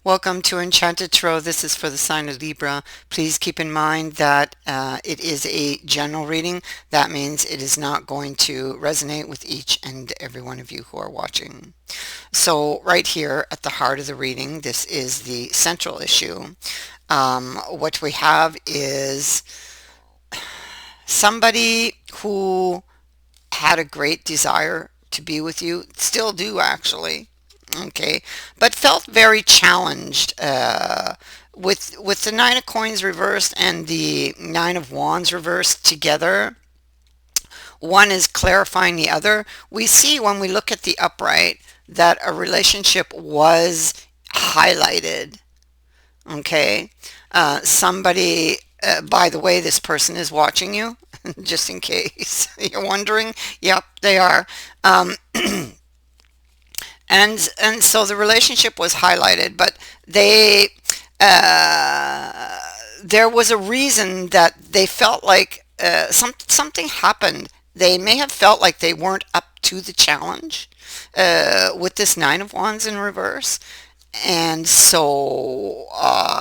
Welcome to Enchanted Tarot. This is for the sign of Libra. Please keep in mind that it is a general reading. That means it is not going to resonate with each and every one of you who are watching. So right here at the heart of the reading, this is the central issue. What we have is somebody who had a great desire to be with you, still do actually, okay, but felt very challenged with the Nine of Coins reversed and the Nine of Wands reversed together. One is clarifying the other. We see when we look at the upright that a relationship was highlighted. Okay, somebody. By the way, this person is watching you, just in case you're wondering. Yep, they are. Um, and so the relationship was highlighted, but they there was a reason that they felt like something happened. They may have felt like they weren't up to the challenge with this Nine of Wands in reverse, and so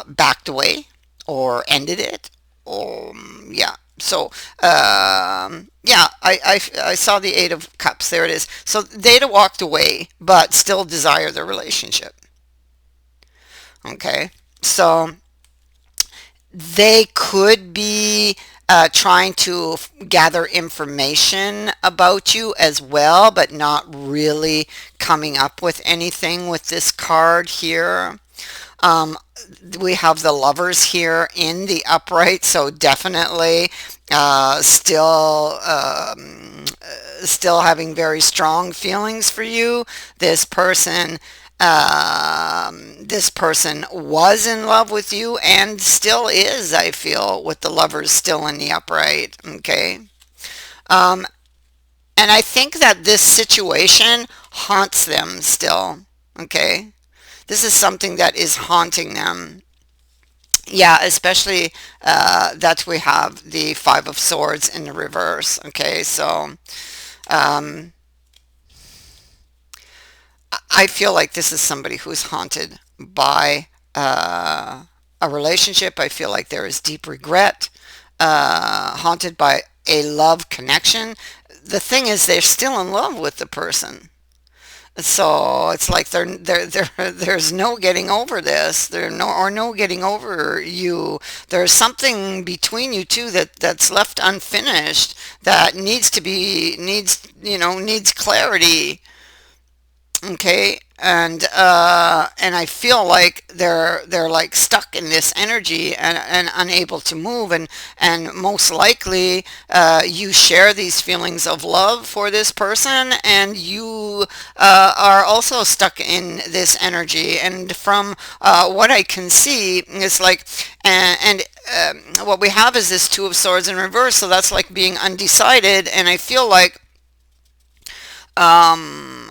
backed away or ended it. Yeah. So, yeah, I saw the Eight of Cups. There it is. So they walked away, but still desire the relationship. Okay. So they could be trying to gather information about you as well, but not really coming up with anything with this card here. Um, we have the Lovers here in the upright, so definitely still having very strong feelings for you. This person this person was in love with you and still is, I feel, with the Lovers still in the upright. Okay. Um, and I think that this situation haunts them still. Okay. This is something that is haunting them. Yeah, especially that we have the Five of Swords in the reverse. Okay, so um, I feel like this is somebody who's haunted by a relationship. I feel like there is deep regret, haunted by a love connection. The thing is, they're still in love with the person. So it's like there's no getting over this. There no getting over you. There's something between you two that's left unfinished that needs clarity. Okay, and I feel like they're like stuck in this energy and unable to move, and most likely you share these feelings of love for this person, and you are also stuck in this energy. And from what I can see, it's like what we have is this Two of Swords in reverse, so that's like being undecided. And I feel like um,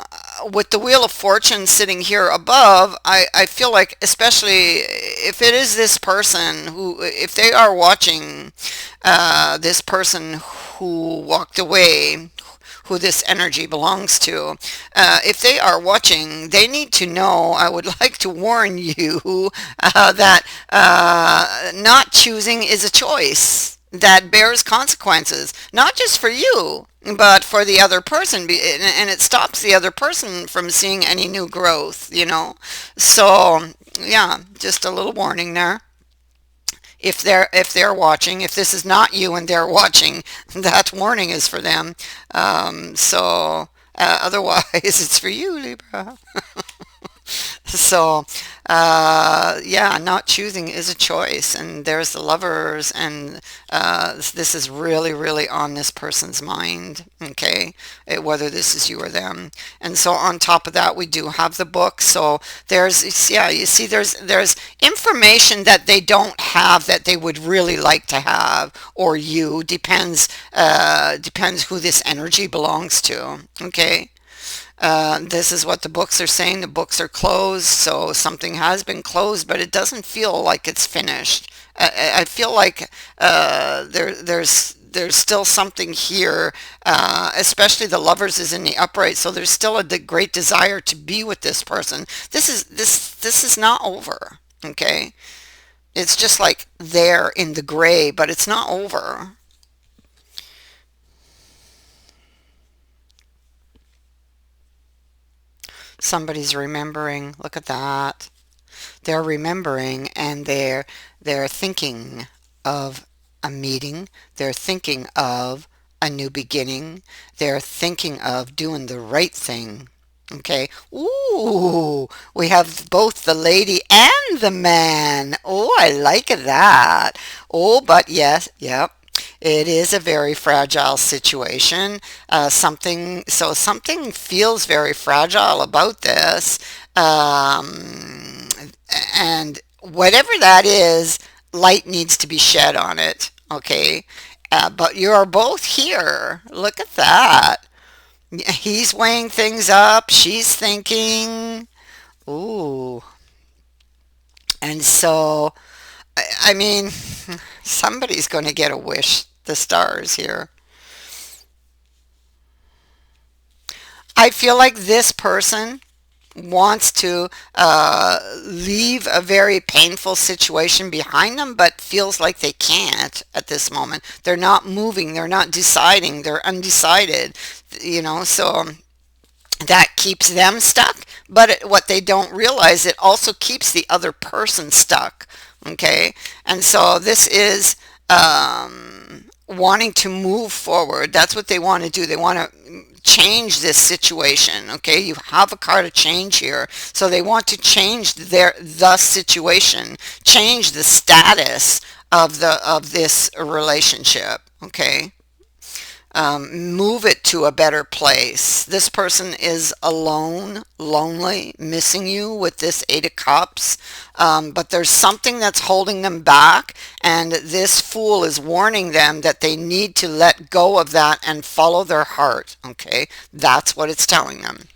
with the Wheel of Fortune sitting here above, I feel like, especially if it is this person who, if they are watching this person who walked away, who this energy belongs to, if they are watching, they need to know, I would like to warn you that not choosing is a choice that bears consequences, not just for you, but for the other person, and it stops the other person from seeing any new growth. So, yeah, just a little warning there. If they're watching, if this is not you and they're watching, that warning is for them. So, otherwise, it's for you, Libra. So, yeah, not choosing is a choice. And there's the Lovers, and this is really, really on this person's mind, okay, whether this is you or them. And so on top of that, we do have the book. So yeah, you see, there's information that they don't have that they would really like to have, or you, depends who this energy belongs to, okay. This is what the books are saying. The books are closed, so something has been closed, but it doesn't feel like it's finished. I feel like there's still something here, especially the lovers is in the upright, so there's still a great desire to be with this person. This is not over, okay? It's just like there in the gray, but it's not over. Somebody's remembering. Look at that. They're remembering, and they're thinking of a meeting. They're thinking of a new beginning. They're thinking of doing the right thing. Okay. Ooh, we have both the lady and the man. Oh, I like that. Oh, but yes, yep. It is a very fragile situation. Something feels very fragile about this. Um, and whatever that is, light needs to be shed on it. Okay. But you're both here. Look at that. He's weighing things up. She's thinking. Ooh. And so, I mean, somebody's going to get a wish, the stars here. I feel like this person wants to leave a very painful situation behind them, but feels like they can't at this moment. They're not moving, they're not deciding, they're undecided, so that keeps them stuck. But what they don't realize, it also keeps the other person stuck. Okay, and so this is wanting to move forward. That's what they want to do. They want to change this situation. Okay, you have a card of change here, so they want to change the situation, change the status of this relationship. Okay, move it to a better place. This person is alone, lonely, missing you with this Eight of Cups, but there's something that's holding them back, and this Fool is warning them that they need to let go of that and follow their heart. Okay, that's what it's telling them.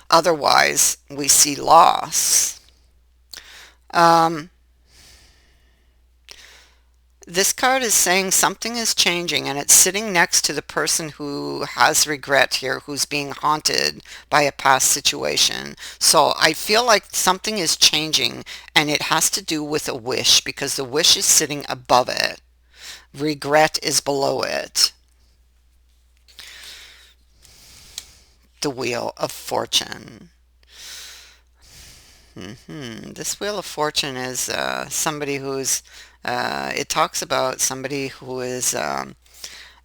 Otherwise, we see loss. Um, This card is saying something is changing, and it's sitting next to the person who has regret here, who's being haunted by a past situation. So I feel like something is changing, and it has to do with a wish, because the wish is sitting above it. Regret is below it. The Wheel of Fortune. This Wheel of Fortune is somebody who's, it talks about somebody who is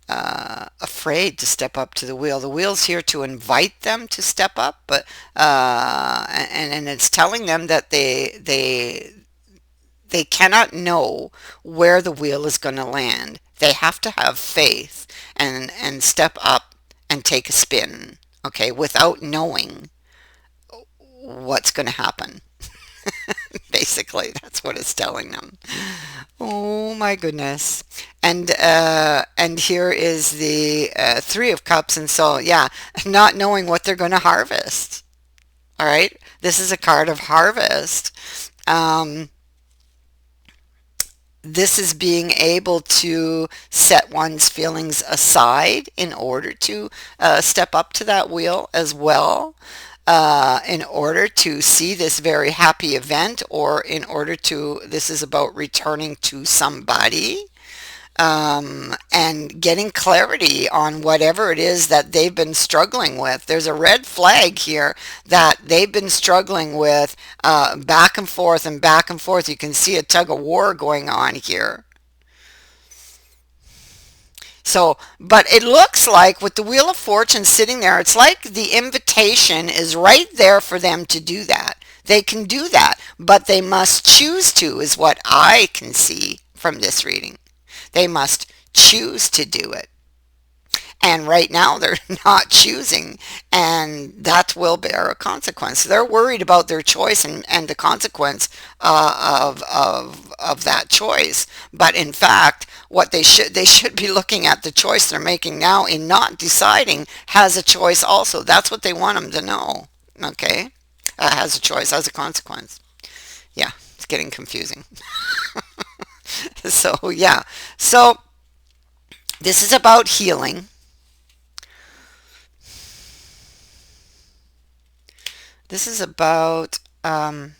afraid to step up to the wheel. The wheel's here to invite them to step up, but and it's telling them that they cannot know where the wheel is going to land. They have to have faith and step up and take a spin, okay, without knowing what's going to happen. Basically, that's what it's telling them. Oh my goodness. And here is the Three of Cups, and so yeah, not knowing what they're going to harvest. All right, this is a card of harvest. Um, this is being able to set one's feelings aside in order to step up to that wheel as well, in order to see this very happy event, or in order to, this is about returning to somebody, and getting clarity on whatever it is that they've been struggling with. There's a red flag here that they've been struggling with, back and forth and back and forth. You can see a tug of war going on here. So, but it looks like with the Wheel of Fortune sitting there, it's like the invitation is right there for them to do that. They can do that, but they must choose to, is what I can see from this reading. They must choose to do it. And right now they're not choosing, and that will bear a consequence. They're worried about their choice and the consequence of that choice. But in fact, what they should be looking at the choice they're making now in not deciding has a choice also. That's what they want them to know. Okay, has a choice, has a consequence. Yeah, it's getting confusing. So yeah, so. This is about healing. This is about, let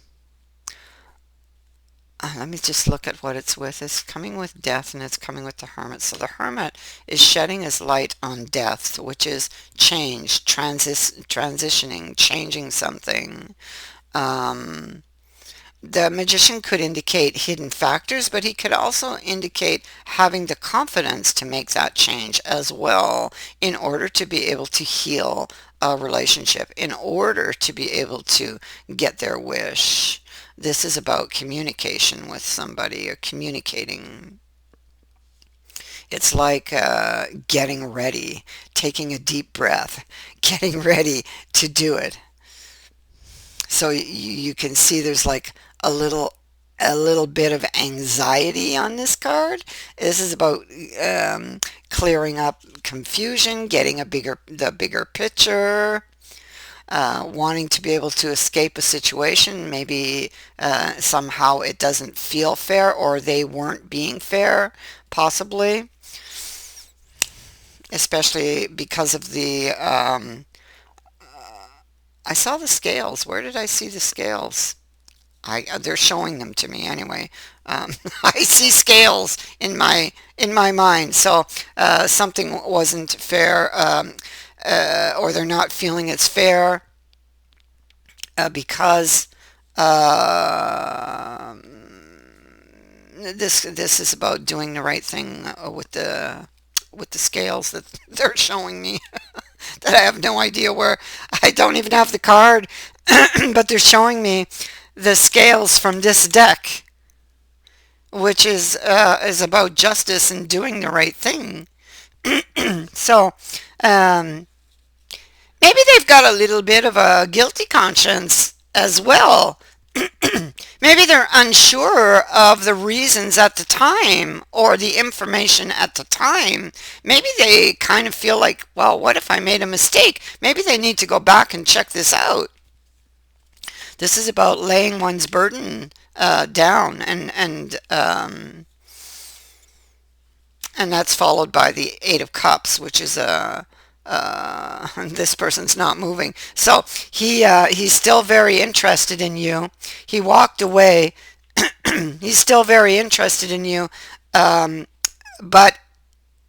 me just look at what it's with. It's coming with death and it's coming with the hermit. So the hermit is shedding his light on death, which is change, transitioning, changing something. Um, the magician could indicate hidden factors, but he could also indicate having the confidence to make that change as well in order to be able to heal a relationship, in order to be able to get their wish. This is about communication with somebody or communicating. It's like getting ready, taking a deep breath, getting ready to do it. So you can see there's like a little a little bit of anxiety on this card. This is about clearing up confusion, getting the bigger picture, wanting to be able to escape a situation. Maybe somehow it doesn't feel fair or they weren't being fair, possibly, especially because of the I saw the scales. Where did I see the scales? They're showing them to me anyway. I see scales in my mind. So something wasn't fair, or they're not feeling it's fair because uh, this is about doing the right thing with the scales that they're showing me. That I have no idea where. I don't even have the card, but they're showing me the scales from this deck, which is about justice and doing the right thing. So um, maybe they've got a little bit of a guilty conscience as well. Maybe they're unsure of the reasons at the time or the information at the time. Maybe they kind of feel like, well, what if I made a mistake? Maybe they need to go back and check this out. This is about laying one's burden down, and that's followed by the Eight of Cups, which is a this person's not moving. So he's still very interested in you. He walked away. He's still very interested in you, but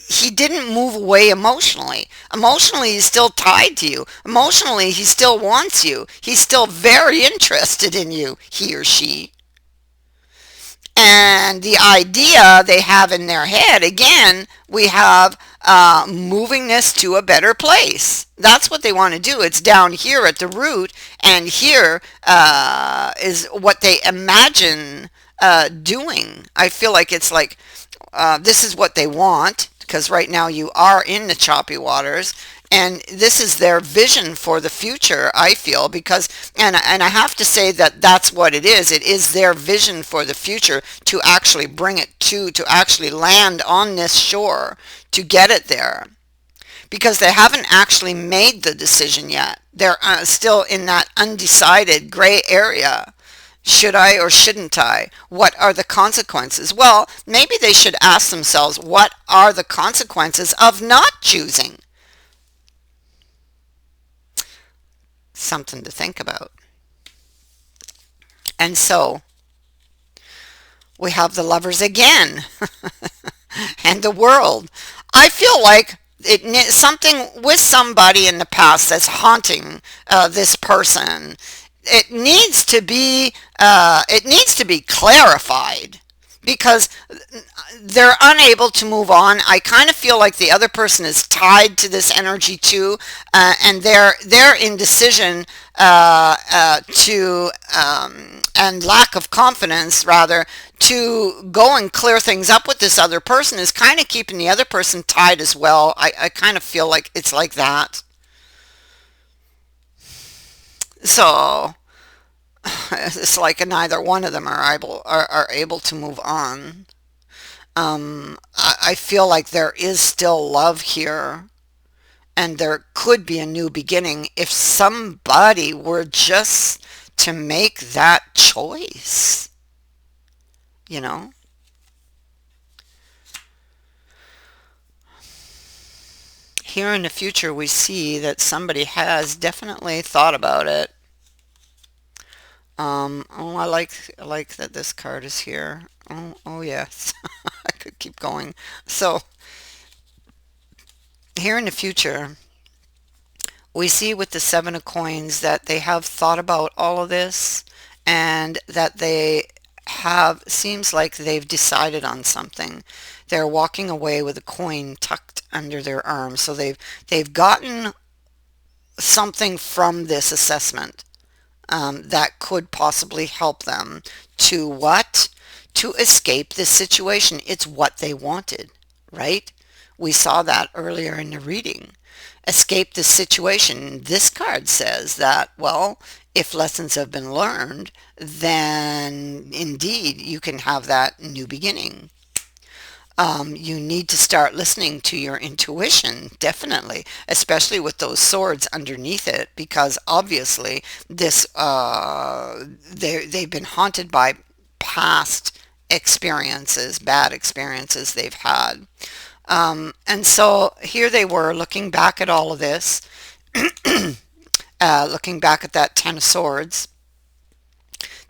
he didn't move away emotionally. Emotionally, he's still tied to you. Emotionally, he still wants you. He's still very interested in you, he or she. And the idea they have in their head, again, we have moving this to a better place. That's what they want to do. It's down here at the root, and here is what they imagine doing. I feel like it's like this is what they want, because right now you are in the choppy waters, and this is their vision for the future, I feel, because and I have to say that that's what it is. It is their vision for the future to actually bring it to actually land on this shore, to get it there, because they haven't actually made the decision yet. They're still in that undecided gray area. Should I or shouldn't I? What are the consequences? Well, maybe they should ask themselves, what are the consequences of not choosing? Something to think about. And so we have the Lovers again and the World. I feel like something with somebody in the past that's haunting this person. It needs to be clarified, because they're unable to move on. I kind of feel like the other person is tied to this energy too, and their indecision to and lack of confidence, rather, to go and clear things up with this other person is kind of keeping the other person tied as well. I kind of feel like it's like that. So it's like neither one of them are able to move on. I feel like there is still love here, and there could be a new beginning if somebody were just to make that choice, you know? Here in the future, we see that somebody has definitely thought about it. Oh, I like that this card is here. Oh yes. I could keep going. So here in the future, we see with the Seven of Coins that they have thought about all of this, and that they have, seems like they've decided on something. They're walking away with a coin tucked under their arm. So they've gotten something from this assessment, that could possibly help them to what? To escape this situation. It's what they wanted, right? We saw that earlier in the reading. Escape this situation. This card says that, well, if lessons have been learned, then indeed you can have that new beginning. You need to start listening to your intuition, definitely, especially with those swords underneath it, because obviously this they've been haunted by past experiences, bad experiences they've had. And so here they were looking back at all of this, looking back at that Ten of Swords.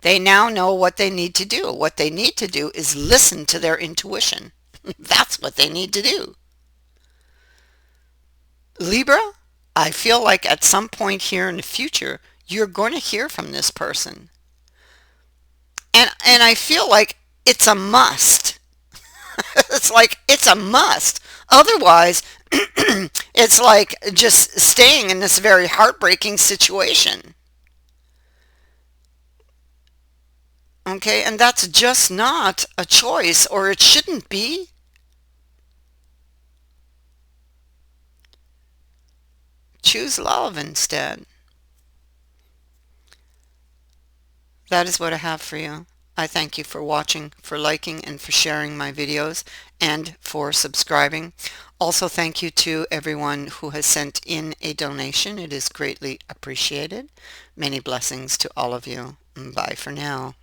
They now know what they need to do. What they need to do is listen to their intuition. That's what they need to do. Libra, I feel like at some point here in the future, you're going to hear from this person. And I feel like it's a must. It's like it's a must. Otherwise, it's like just staying in this very heartbreaking situation. Okay, and that's just not a choice, or it shouldn't be. Choose love instead. That is what I have for you. I thank you for watching, for liking, and for sharing my videos, and for subscribing. Also, thank you to everyone who has sent in a donation. It is greatly appreciated. Many blessings to all of you. Bye for now.